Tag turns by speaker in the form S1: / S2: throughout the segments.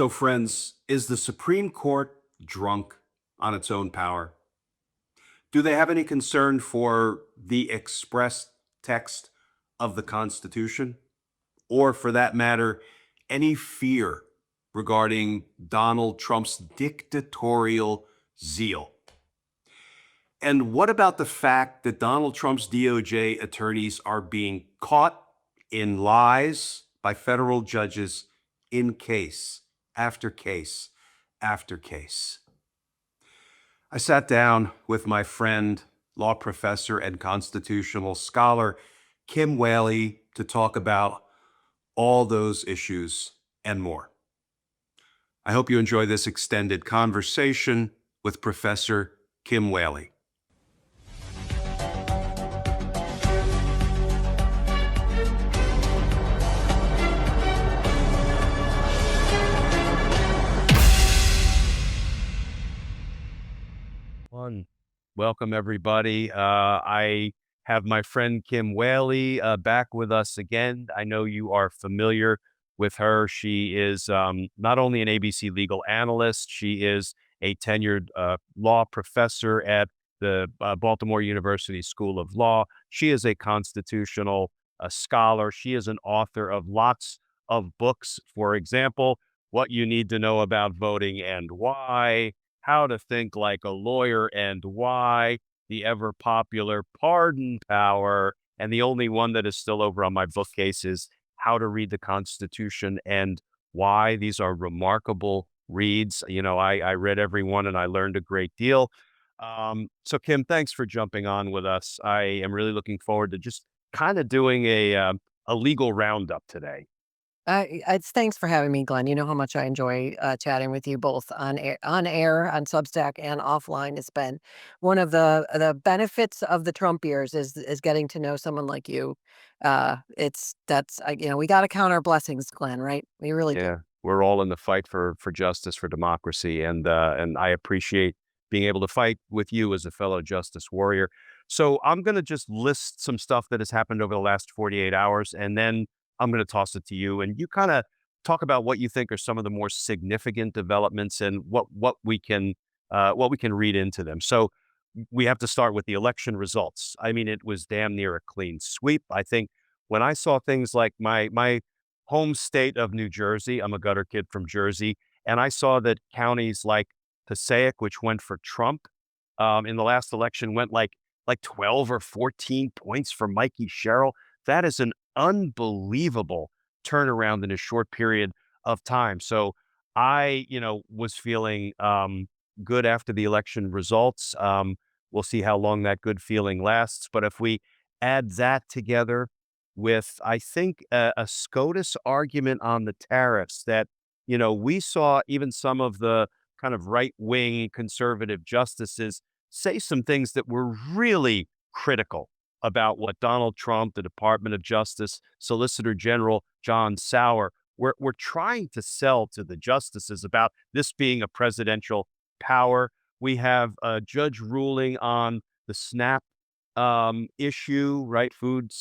S1: So, friends, is the Supreme Court drunk on its own power? Do they have any concern for the express text of the Constitution? Or, for that matter, any fear regarding Donald Trump's dictatorial zeal? And what about the fact that Donald Trump's DOJ attorneys are being caught in lies by federal judges in case after case after case? I sat down with my friend, law professor, and constitutional scholar, Kim Wehle, to talk about all those issues and more. I hope you enjoy this extended conversation with Professor Kim Wehle. One. Welcome, everybody. I have my friend Kim Wehle back with us again. I know you are familiar with her. She is not only an ABC legal analyst, she is a tenured law professor at the Baltimore University School of Law. She is a constitutional scholar. She is an author of lots of books. For example, What You Need to Know About Voting and Why, How to Think Like a Lawyer and Why, the ever popular Pardon Power, and the only one that is still over on my bookcase is How to Read the Constitution and Why. These are remarkable reads. You know, I read every one and I learned a great deal. So Kim, thanks for jumping on with us. I am really looking forward to just kind of doing a legal roundup today.
S2: It's thanks for having me, Glenn. You know how much I enjoy chatting with you both on air, on Substack, and offline. It's been one of the benefits of the Trump years is getting to know someone like you. We got to count our blessings, Glenn. Right? We really do.
S1: Yeah, we're all in the fight for justice, for democracy, and I appreciate being able to fight with you as a fellow justice warrior. So I'm going to just list some stuff that has happened over the last 48 hours, and then I'm going to toss it to you, and you kind of talk about what you think are some of the more significant developments and what we can read into them. So we have to start with the election results. I mean, it was damn near a clean sweep. I think when I saw things like my home state of New Jersey. I'm a gutter kid from Jersey. And I saw that counties like Passaic, which went for Trump in the last election, went like 12 or 14 points for Mikey Sherrill. That is an unbelievable turnaround in a short period of time. So I, was feeling good after the election results. We'll see how long that good feeling lasts. But if we add that together with, I think, a SCOTUS argument on the tariffs that, we saw even some of the kind of right wing conservative justices say some things that were really critical about what Donald Trump, the Department of Justice, Solicitor General John Sauer, were trying to sell to the justices about this being a presidential power. We have a judge ruling on the SNAP issue, right? Food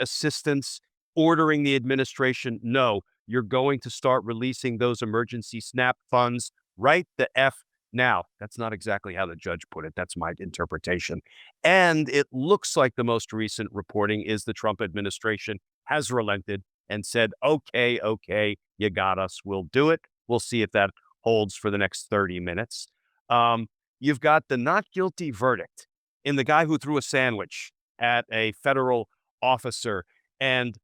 S1: assistance, ordering the administration, no, you're going to start releasing those emergency SNAP funds right the F now. That's not exactly how the judge put it. That's my interpretation. And it looks like the most recent reporting is the Trump administration has relented and said, okay, you got us. We'll do it. We'll see if that holds for the next 30 minutes. You've got the not guilty verdict in the guy who threw a sandwich at a federal officer. And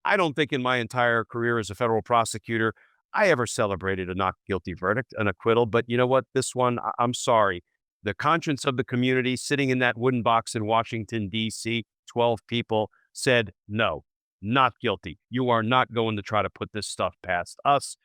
S1: I don't think in my entire career as a federal prosecutor, I ever celebrated a not guilty verdict, an acquittal. But you know what? This one, I'm sorry. The conscience of the community sitting in that wooden box in Washington, D.C., 12 people said, no, not guilty. You are not going to try to put this stuff past us.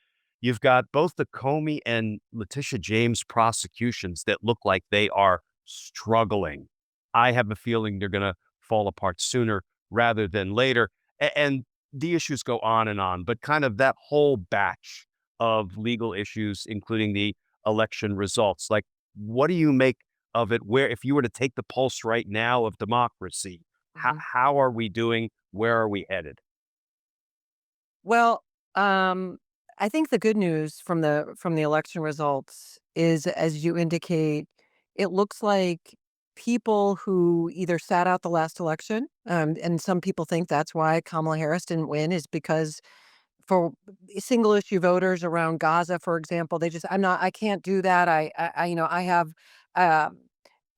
S1: You've got both the Comey and Letitia James prosecutions that look like they are struggling. I have a feeling they're going to fall apart sooner rather than later. And the issues go on, but kind of that whole batch of legal issues, including the election results, like what do you make of it? Where, if you were to take the pulse right now of democracy, how are we doing? Where are we headed?
S2: Well, um, I think the good news from the election results is, as you indicate, it looks like people who either sat out the last election, and some people think that's why Kamala Harris didn't win, is because for single issue voters around Gaza, for example, they just, I can't do that. I have, um,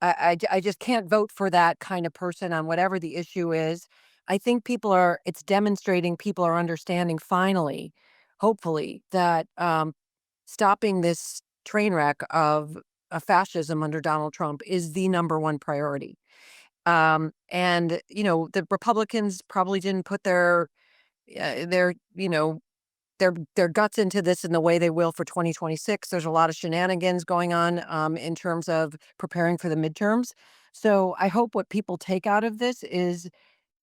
S2: I just can't vote for that kind of person on whatever the issue is. I think it's demonstrating people are understanding finally, hopefully, that stopping this train wreck of fascism under Donald Trump is the number one priority. And, the Republicans probably didn't put their, their guts into this in the way they will for 2026. There's a lot of shenanigans going on in terms of preparing for the midterms. So I hope what people take out of this is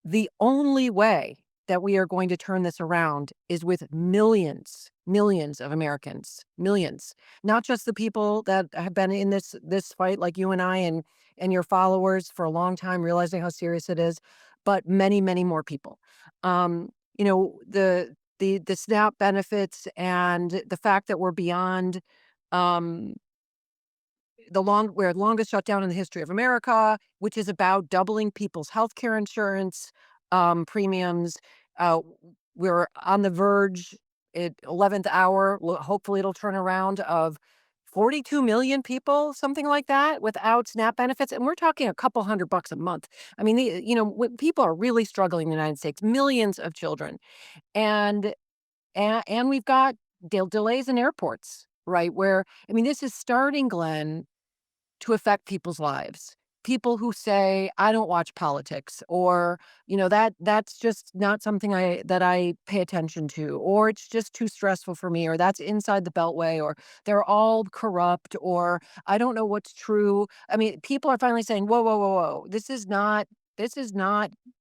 S2: the only way that we are going to turn this around is with millions, millions of Americans, millions, not just the people that have been in this fight like you and I and your followers for a long time, realizing how serious it is, but many, many more people. Um, the SNAP benefits and the fact that we're beyond um we're longest shutdown in the history of America, which is about doubling people's healthcare insurance premiums. We're on the verge at 11th hour. Hopefully, it'll turn around of 42 million people, something like that, without SNAP benefits, and we're talking a couple $100 a month. I mean, when people are really struggling in the United States, millions of children, and and we've got delays in airports, right? Where I mean, this is starting, Glenn, to affect people's lives. People who say, "I don't watch politics," or, that's just not something I pay attention to," or "It's just too stressful for me," or "That's inside the Beltway," or "They're all corrupt," or "I don't know what's true." I mean, people are finally saying, "Whoa, whoa, whoa, whoa. This is not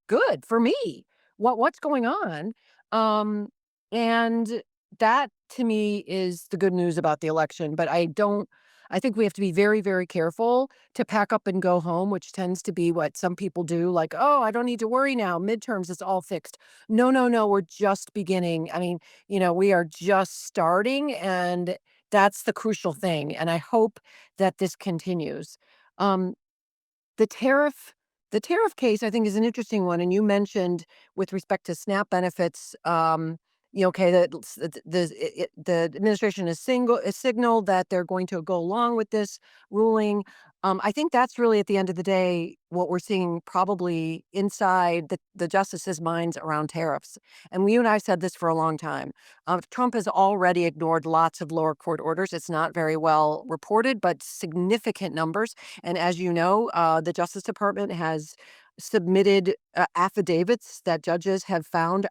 S2: good for me. What's going on?" Um, and that to me is the good news about the election, but I think we have to be very, very careful to pack up and go home, which tends to be what some people do. Like, oh, I don't need to worry now. Midterms, it's all fixed. No, no, no. We're just beginning. I mean, we are just starting, and that's the crucial thing. And I hope that this continues. Um, the tariff the tariff case, I think, is an interesting one, and you mentioned with respect to SNAP benefits, okay, that the administration is signaled that they're going to go along with this ruling. I think that's really, at the end of the day, what we're seeing probably inside the justices' minds around tariffs. And you and I said this for a long time. Trump has already ignored lots of lower court orders. It's not very well reported, but significant numbers. And as you know, the Justice Department has submitted affidavits that judges have found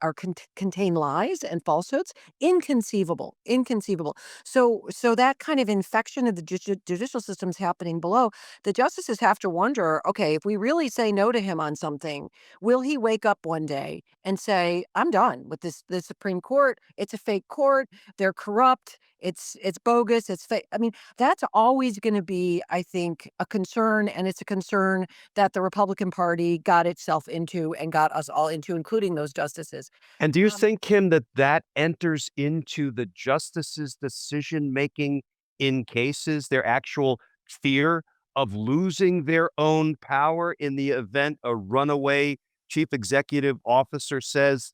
S2: contain lies and falsehoods. Inconceivable, inconceivable. So that kind of infection of the judicial system's happening below. The justices have to wonder, okay, if we really say no to him on something, will he wake up one day and say, "I'm done with this Supreme Court. It's a fake court. They're corrupt. It's bogus. It's fake." I mean, that's always going to be, I think, a concern, and it's a concern that the Republican Party got itself into and got us all into, including those justices.
S1: And do you
S2: Um,
S1: think, Kim, that that enters into the justices' decision making in cases, their actual fear of losing their own power in the event a runaway chief executive officer says,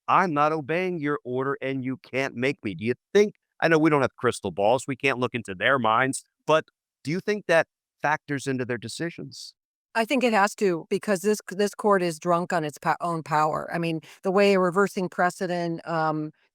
S1: "I'm not obeying your order and you can't make me"? Do you think, I know we don't have crystal balls, we can't look into their minds, but do you think that factors into their decisions?
S2: I think it has to, because this court is drunk on its own power. I mean, the way reversing precedent,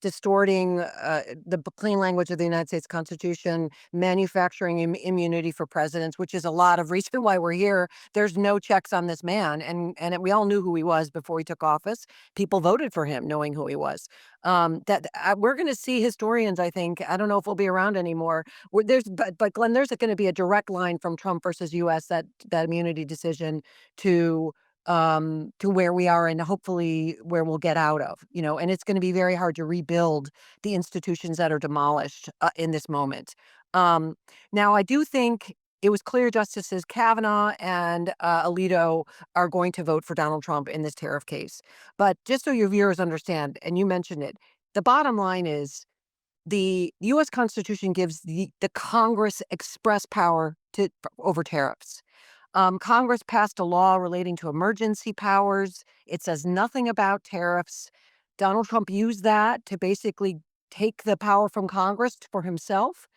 S2: distorting the plain language of the United States Constitution, manufacturing immunity for presidents, which is a lot of reason why we're here. There's no checks on this man, we all knew who he was before he took office. People voted for him knowing who he was. That we're going to see historians. I think, I don't know if we'll be around anymore. But Glenn, there's going to be a direct line from Trump versus U.S. that immunity decision to to where we are and hopefully where we'll get out of. And it's going to be very hard to rebuild the institutions that are demolished in this moment. Um, Now, I do think it was clear Justices Kavanaugh and Alito are going to vote for Donald Trump in this tariff case. But just so your viewers understand, and you mentioned it, the bottom line is the U.S. Constitution gives the Congress express power to over tariffs. Congress passed a law relating to emergency powers. It says nothing about tariffs. Donald Trump used that to basically take the power from Congress for himself.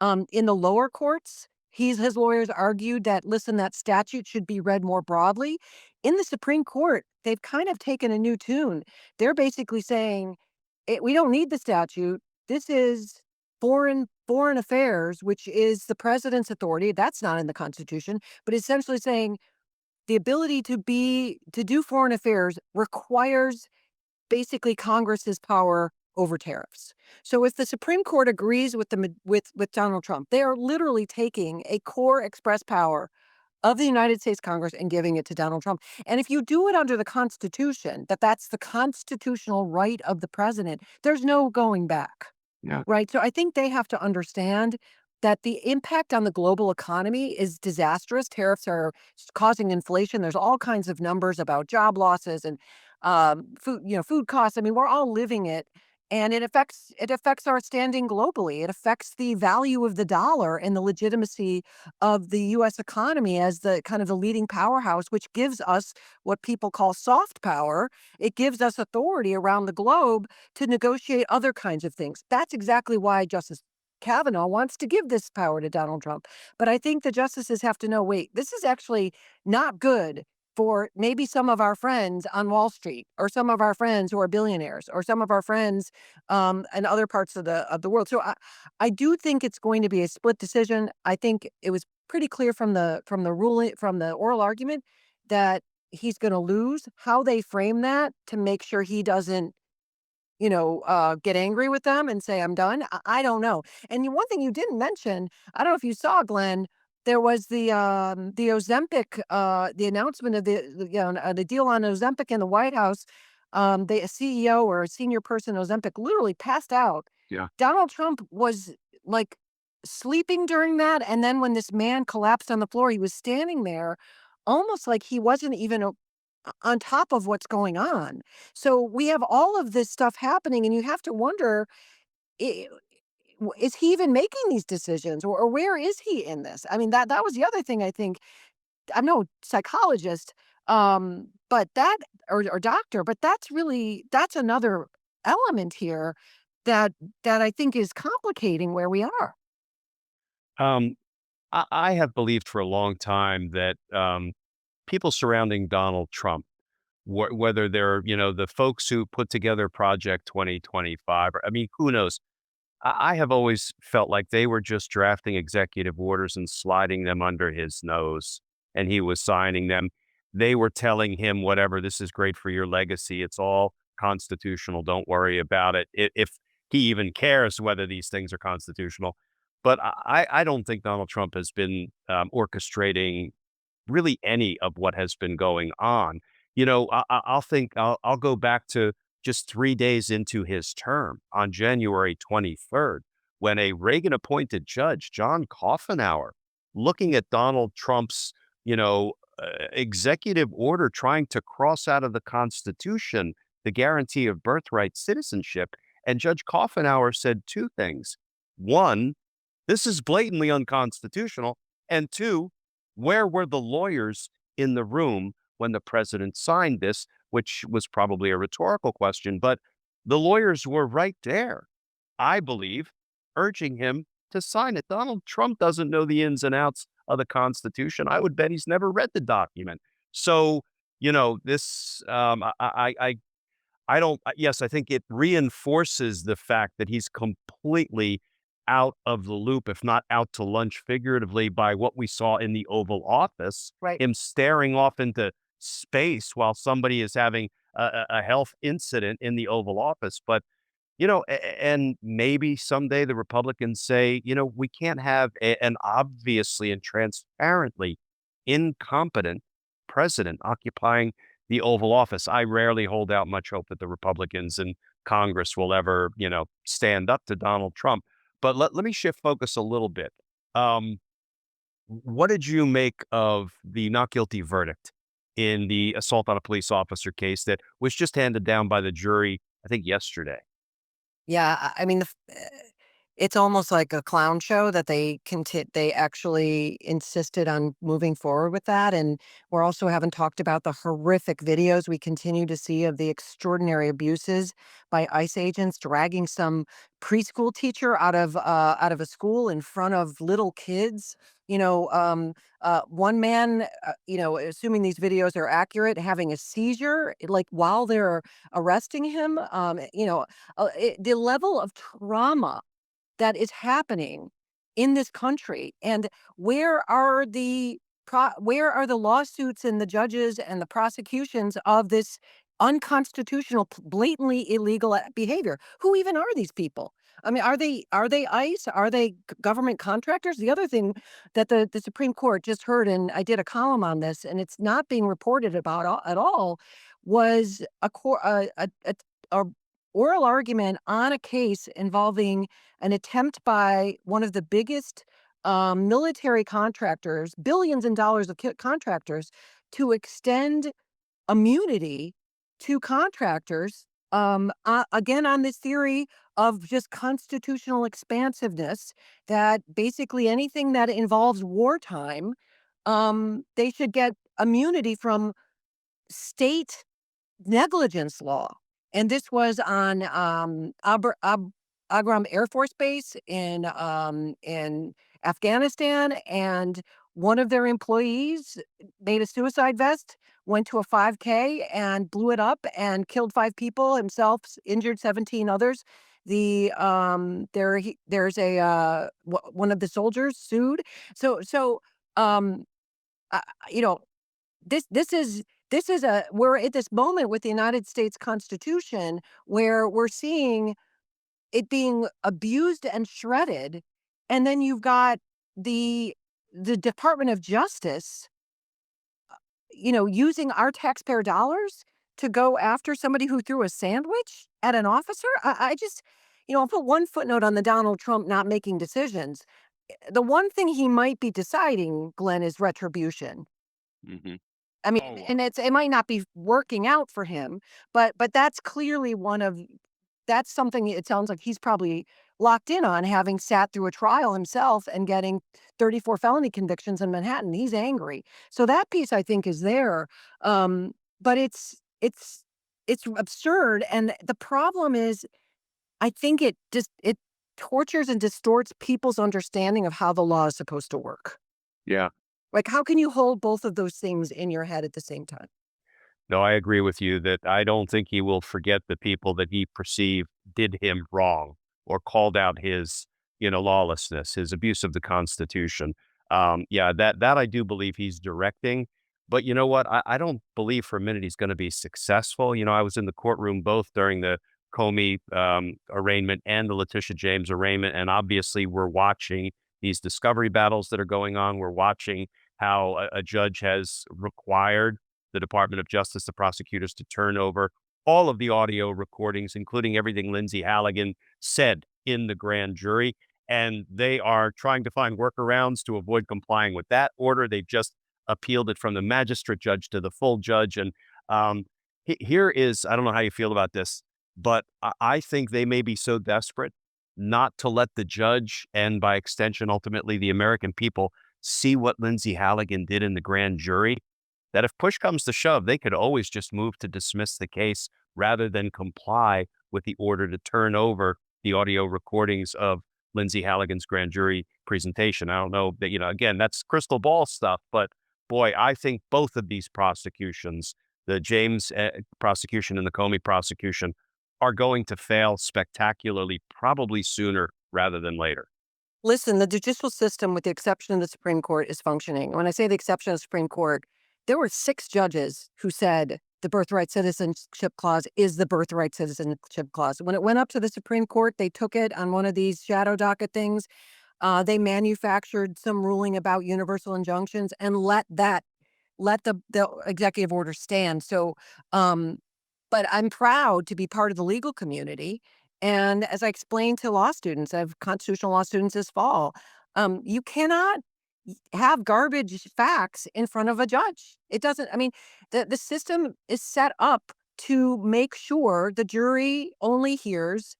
S2: In the lower courts, his lawyers argued that, listen, that statute should be read more broadly. In the Supreme Court, they've kind of taken a new tune. They're basically saying, we don't need the statute. This is foreign affairs, which is the president's authority. That's not in the Constitution, but essentially saying the ability to do foreign affairs requires basically Congress's power over tariffs. So if the Supreme Court agrees with with Donald Trump, they are literally taking a core express power of the United States Congress and giving it to Donald Trump. And if you do it under the Constitution, that's the constitutional right of the president, there's no going back.
S1: Yeah.
S2: Right, so I think they have to understand that the impact on the global economy is disastrous. Tariffs are causing inflation. There's all kinds of numbers about job losses and food costs. I mean, we're all living it, and it affects our standing globally. It affects the value of the dollar and the legitimacy of the U.S. economy as the kind of the leading powerhouse, which gives us what people call soft power. It gives us authority around the globe to negotiate other kinds of things. That's exactly why Justice Kavanaugh wants to give this power to Donald Trump. But I think the justices have to know, wait, this is actually not good for maybe some of our friends on Wall Street, or some of our friends who are billionaires, or some of our friends in other parts of the world. So I do think it's going to be a split decision. I think it was pretty clear from the ruling, from the oral argument, that he's going to lose. How they frame that to make sure he doesn't get angry with them and say, "I'm done." I don't know. And one thing you didn't mention, I don't know if you saw, Glenn, there was the Ozempic, the announcement of the deal on Ozempic in the White House. The CEO or a senior person, Ozempic, literally passed out.
S1: Yeah.
S2: Donald Trump was like sleeping during that, and then when this man collapsed on the floor, he was standing there, almost like he wasn't even on top of what's going on. So we have all of this stuff happening, and you have to wonder, i- is he even making these decisions, or where is he in this? I mean, that was the other thing. I think I'm no psychologist, but that, or doctor, but that's another element here that I think is complicating where we are.
S1: Um, I have believed for a long time that people surrounding Donald Trump, whether they're, the folks who put together Project 2025, or, I mean, who knows? I have always felt like they were just drafting executive orders and sliding them under his nose, and he was signing them. They were telling him, whatever, this is great for your legacy. It's all constitutional. Don't worry about it. If he even cares whether these things are constitutional. But I don't think Donald Trump has been orchestrating really any of what has been going on. I'll go back to just 3 days into his term on January 23rd, when a Reagan appointed judge, John Coffenauer, looking at Donald Trump's, executive order trying to cross out of the Constitution the guarantee of birthright citizenship. And Judge Coffenauer said two things. One, this is blatantly unconstitutional. And two, where were the lawyers in the room when the president signed this? Which was probably a rhetorical question, but the lawyers were right there, I believe, urging him to sign it. Donald Trump doesn't know the ins and outs of the Constitution. I would bet he's never read the document. So, this, I don't, yes, I think it reinforces the fact that he's completely out of the loop, if not out to lunch figuratively, by what we saw in the Oval Office,
S2: Right.
S1: him staring off into space while somebody is having a health incident in the Oval Office. But, and maybe someday the Republicans say, we can't have an obviously and transparently incompetent president occupying the Oval Office. I rarely hold out much hope that the Republicans in Congress will ever, stand up to Donald Trump. But let me shift focus a little bit. Um, what did you make of the not guilty verdict in the assault on a police officer case that was just handed down by the jury, I think yesterday?
S2: Yeah, I mean, It's almost like a clown show that they actually insisted on moving forward with that, and we're also haven't talked about the horrific videos we continue to see of the extraordinary abuses by ICE agents dragging some preschool teacher out of a school in front of little kids. One man, assuming these videos are accurate, having a seizure, like, while they're arresting him, the level of trauma that is happening in this country, and where are the lawsuits and the judges and the prosecutions of this unconstitutional, blatantly illegal behavior? Who even are these people? I mean, are they ICE? Are they government contractors? The other thing that the Supreme Court just heard, and I did a column on this, and it's not being reported about at all, was a oral argument on a case involving an attempt by one of the biggest military contractors, billions in dollars of contractors, to extend immunity to contractors. Again, on this theory of just constitutional expansiveness, that basically anything that involves wartime, they should get immunity from state negligence law. And this was on Agram Air Force Base in Afghanistan, and one of their employees made a suicide vest, went to a 5K and blew it up and killed 5 people, himself injured 17 others. There's one of the soldiers sued. So um uh, you know this is we're at this moment with the United States Constitution where we're seeing it being abused and shredded, and then you've got the the Department of Justice, using our taxpayer dollars to go after somebody who threw a sandwich at an officer. I just, I'll put one footnote on the Donald Trump not making decisions. The one thing he might be deciding, Glenn, is retribution.
S1: Hmm.
S2: I mean,
S1: Oh,
S2: and it might not be working out for him, but that's clearly that's something it sounds like he's probably locked in on, having sat through a trial himself and getting 34 felony convictions in Manhattan. He's angry. So that piece I think is there. But it's absurd. And the problem is I think it tortures and distorts people's understanding of how the law is supposed to work.
S1: yeah.
S2: Like, how can you hold both of those things in your head at the same time?
S1: No, I agree with you that I don't think he will forget the people that he perceived did him wrong or called out his, lawlessness, his abuse of the Constitution. Yeah, that I do believe he's directing. But you know what? I don't believe for a minute he's going to be successful. I was in the courtroom both during the Comey arraignment and the Letitia James arraignment, and obviously we're watching these discovery battles that are going on. We're watching how a judge has required the Department of Justice, the prosecutors, to turn over all of the audio recordings, including everything Lindsay Halligan said in the grand jury. And they are trying to find workarounds to avoid complying with that order. They've just appealed it from the magistrate judge to the full judge. And here is, I don't know how you feel about this, but I think they may be so desperate not to let the judge and by extension, ultimately the American people see what Lindsay Halligan did in the grand jury, that if push comes to shove, they could always just move to dismiss the case rather than comply with the order to turn over the audio recordings of Lindsay Halligan's grand jury presentation. I don't know that, again, that's crystal ball stuff, but boy, I think both of these prosecutions, the James prosecution and the Comey prosecution, are going to fail spectacularly, probably sooner rather than later.
S2: Listen, the judicial system, with the exception of the Supreme Court, is functioning. When I say the exception of the Supreme Court, there were 6 judges who said the birthright citizenship clause is the birthright citizenship clause. When it went up to the Supreme Court, they took it on one of these shadow docket things. They manufactured some ruling about universal injunctions and let the executive order stand. Um, but I'm proud to be part of the legal community. And as I explained to law students, I have constitutional law students this fall. You cannot have garbage facts in front of a judge. It doesn't. I mean, the system is set up to make sure the jury only hears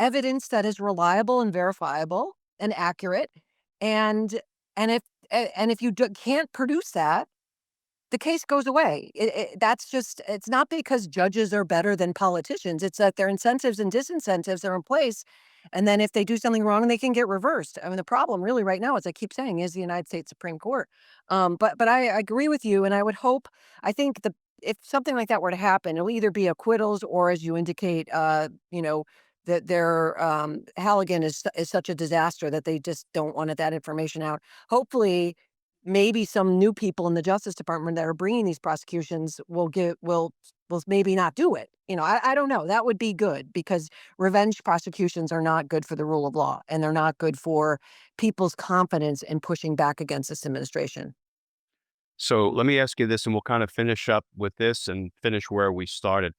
S2: evidence that is reliable and verifiable and accurate. And and if you can't produce that, the case goes away. That's just, it's not because judges are better than politicians. It's that their incentives and disincentives are in place. And then if they do something wrong, they can get reversed. I mean, the problem really right now, as I keep saying, is the United States Supreme Court. But I agree with you, and I would hope. I think the if something like that were to happen, it'll either be acquittals or, as you indicate, that their Halligan is such a disaster that they just don't want that information out. Hopefully, maybe some new people in the Justice Department that are bringing these prosecutions will maybe not do it. I don't know. That would be good because revenge prosecutions are not good for the rule of law, and they're not good for people's confidence in pushing back against this administration.
S1: So let me ask you this, and we'll kind of finish up with this and finish where we started.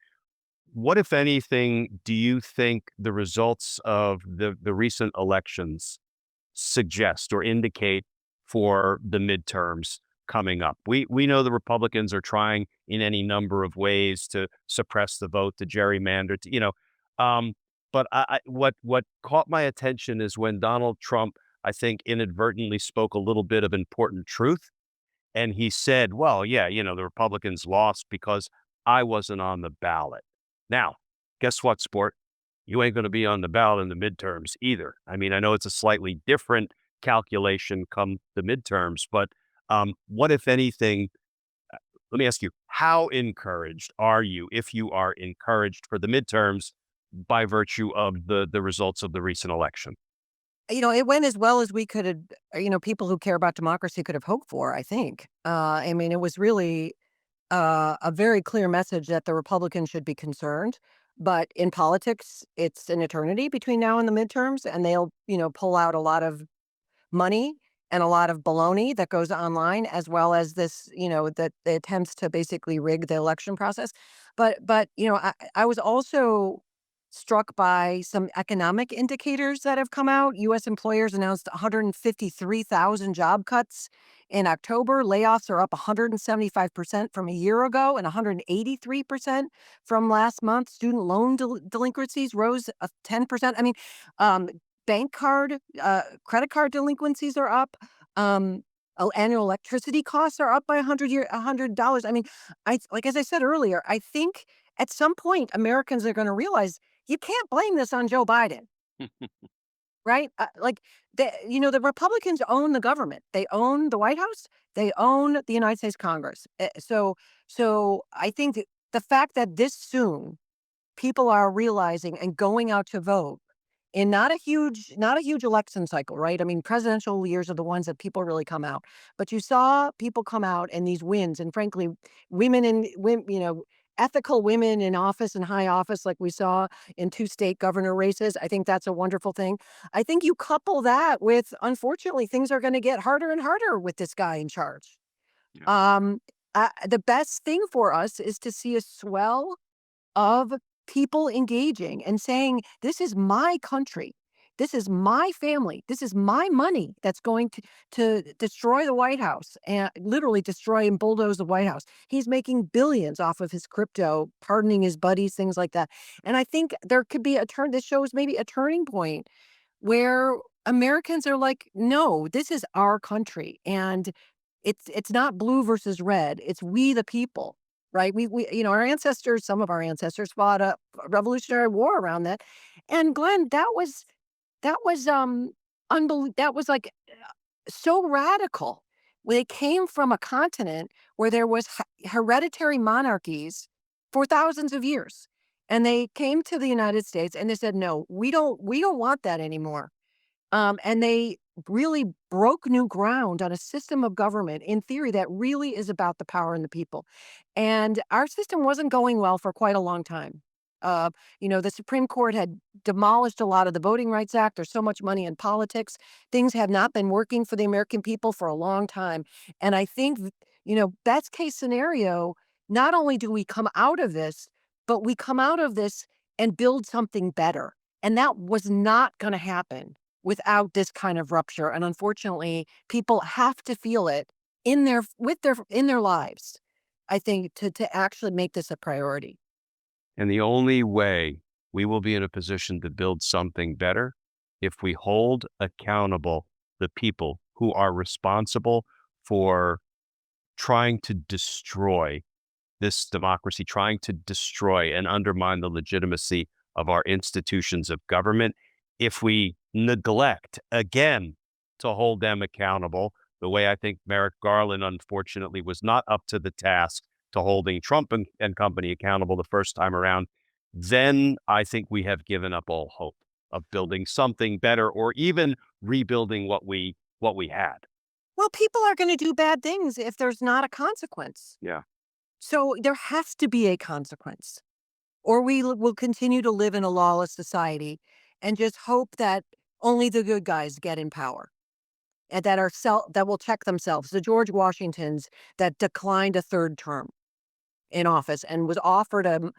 S1: What, if anything, do you think the results of the recent elections suggest or indicate for the midterms coming up? We know the Republicans are trying in any number of ways to suppress the vote, to gerrymander, um, but what caught my attention is when Donald Trump, I think, inadvertently spoke a little bit of important truth, and he said, "Well, yeah, the Republicans lost because I wasn't on the ballot." Now, guess what, sport? You ain't going to be on the ballot in the midterms either. I mean, I know it's a slightly different calculation come the midterms, but what, if anything, let me ask you, how encouraged are you, if you are encouraged for the midterms by virtue of the results of the recent election?
S2: It went as well as we could have, people who care about democracy could have hoped for, I think. I mean, it was really a very clear message that the Republicans should be concerned. But in politics, it's an eternity between now and the midterms, and they'll, pull out a lot of money and a lot of baloney that goes online, as well as this, that the attempts to basically rig the election process. But I was also struck by some economic indicators that have come out. U.S. employers announced 153,000 job cuts in October. Layoffs are up 175% from a year ago and 183% from last month. Student loan delinquencies rose 10%. I mean, um, credit card delinquencies are up. Annual electricity costs are up by $100. I mean, as I said earlier, I think at some point Americans are going to realize you can't blame this on Joe Biden, right? The Republicans own the government. They own the White House. They own the United States Congress. So I think that the fact that this soon people are realizing and going out to vote in not a huge election cycle, right? I mean, presidential years are the ones that people really come out. But you saw people come out in these wins, and frankly, women, ethical women in office and high office, like we saw in two state governor races. I think that's a wonderful thing. I think you couple that with, unfortunately, things are going to get harder and harder with this guy in charge.
S1: Yeah.
S2: Um, the best thing for us is to see a swell of people engaging and saying, "This is my country. This is my family. This is my money that's going to destroy the White House and literally destroy and bulldoze the White House." He's making billions off of his crypto, pardoning his buddies, things like that. And I think there could be a turn. This shows maybe a turning point where Americans are like, "No, this is our country, and it's not blue versus red. It's we the people." Right? Our ancestors, some of our ancestors fought a Revolutionary War around that. And Glenn, that was like so radical. They came from a continent where there was hereditary monarchies for thousands of years. And they came to the United States and they said, "No, we don't want that anymore." And they really broke new ground on a system of government, in theory, that really is about the power in the people. And our system wasn't going well for quite a long time. Uh, the Supreme Court had demolished a lot of the Voting Rights Act. There's so much money in politics. Things have not been working for the American people for a long time. And I think, best case scenario, not only do we come out of this, but we come out of this and build something better. And that was not going to happen without this kind of rupture. And unfortunately, people have to feel it in their lives, I think, to actually make this a priority.
S1: And the only way we will be in a position to build something better if we hold accountable the people who are responsible for trying to destroy this democracy, trying to destroy and undermine the legitimacy of our institutions of government. If we neglect, again, to hold them accountable, the way I think Merrick Garland, unfortunately, was not up to the task to holding Trump and company accountable the first time around, then I think we have given up all hope of building something better or even rebuilding what we had.
S2: Well, people are gonna do bad things if there's not a consequence.
S1: Yeah.
S2: So there has to be a consequence, or will continue to live in a lawless society and just hope that only the good guys get in power and that will check themselves. The George Washingtons that declined a third term in office and was offered a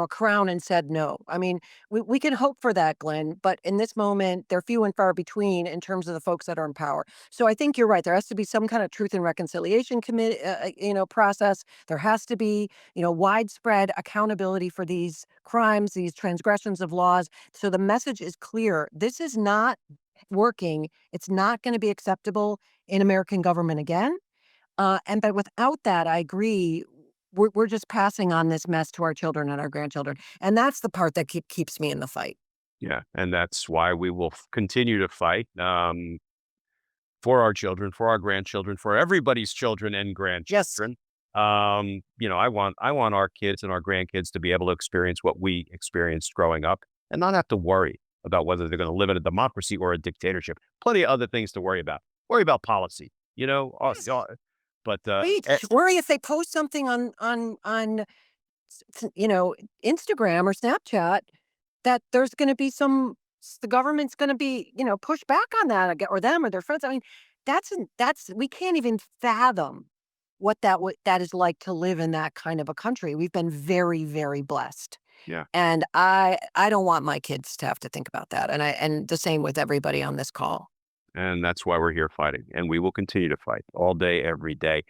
S2: crown and said no. I mean, we can hope for that, Glenn, but in this moment, they're few and far between in terms of the folks that are in power. So I think you're right. There has to be some kind of truth and reconciliation committee, process. There has to be, widespread accountability for these crimes, these transgressions of laws. So the message is clear. This is not working. It's not going to be acceptable in American government again. But without that, I agree. We're just passing on this mess to our children and our grandchildren, and that's the part that keeps me in the fight.
S1: Yeah, and that's why we will continue to fight for our children, for our grandchildren, for everybody's children and
S2: Yes,
S1: grandchildren. I want our kids and our grandkids to be able to experience what we experienced growing up, and not have to worry about whether they're going to live in a democracy or a dictatorship. Plenty of other things to worry about. Worry about policy,
S2: yes.
S1: but
S2: Right. Worry if they post something on Instagram or Snapchat that there's going to be the government's going to be push back on that or them or their friends. I mean, that's we can't even fathom what that is like to live in that kind of a country. We've been very, very blessed.
S1: yeah.
S2: And I don't want my kids to have to think about that. And the same with everybody on this call.
S1: And that's why we're here fighting. And we will continue to fight all day, every day.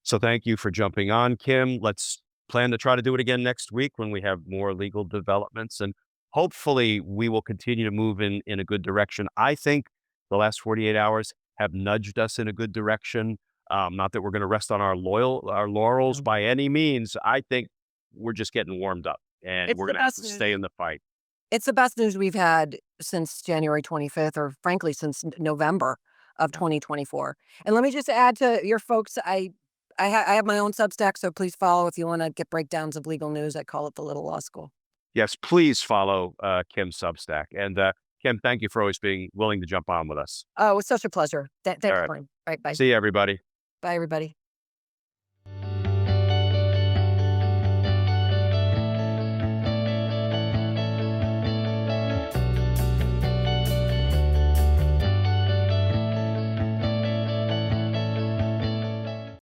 S1: So thank you for jumping on, Kim. Let's plan to try to do it again next week when we have more legal developments. And hopefully we will continue to move in a good direction. I think the last 48 hours have nudged us in a good direction. Not that we're going to rest on our laurels
S2: Um,
S1: by any means. I think we're just getting warmed up and
S2: It's
S1: we're
S2: the
S1: going to have
S2: best
S1: to
S2: news.
S1: stay in the fight.
S2: It's the best news we've had since January 25th, or frankly, since November of
S1: Yeah.
S2: 2024. And let me just add to your folks, I have my own Substack, so please follow if you want to get breakdowns of legal news. I call it the Little Law School.
S1: Yes, please follow Kim's Substack. And Kim, thank you for always being willing to jump on with us.
S2: Oh, it was such a pleasure.
S1: All
S2: Thanks,
S1: right.
S2: Glenn. Right, bye.
S1: See you, everybody.
S2: Bye, everybody.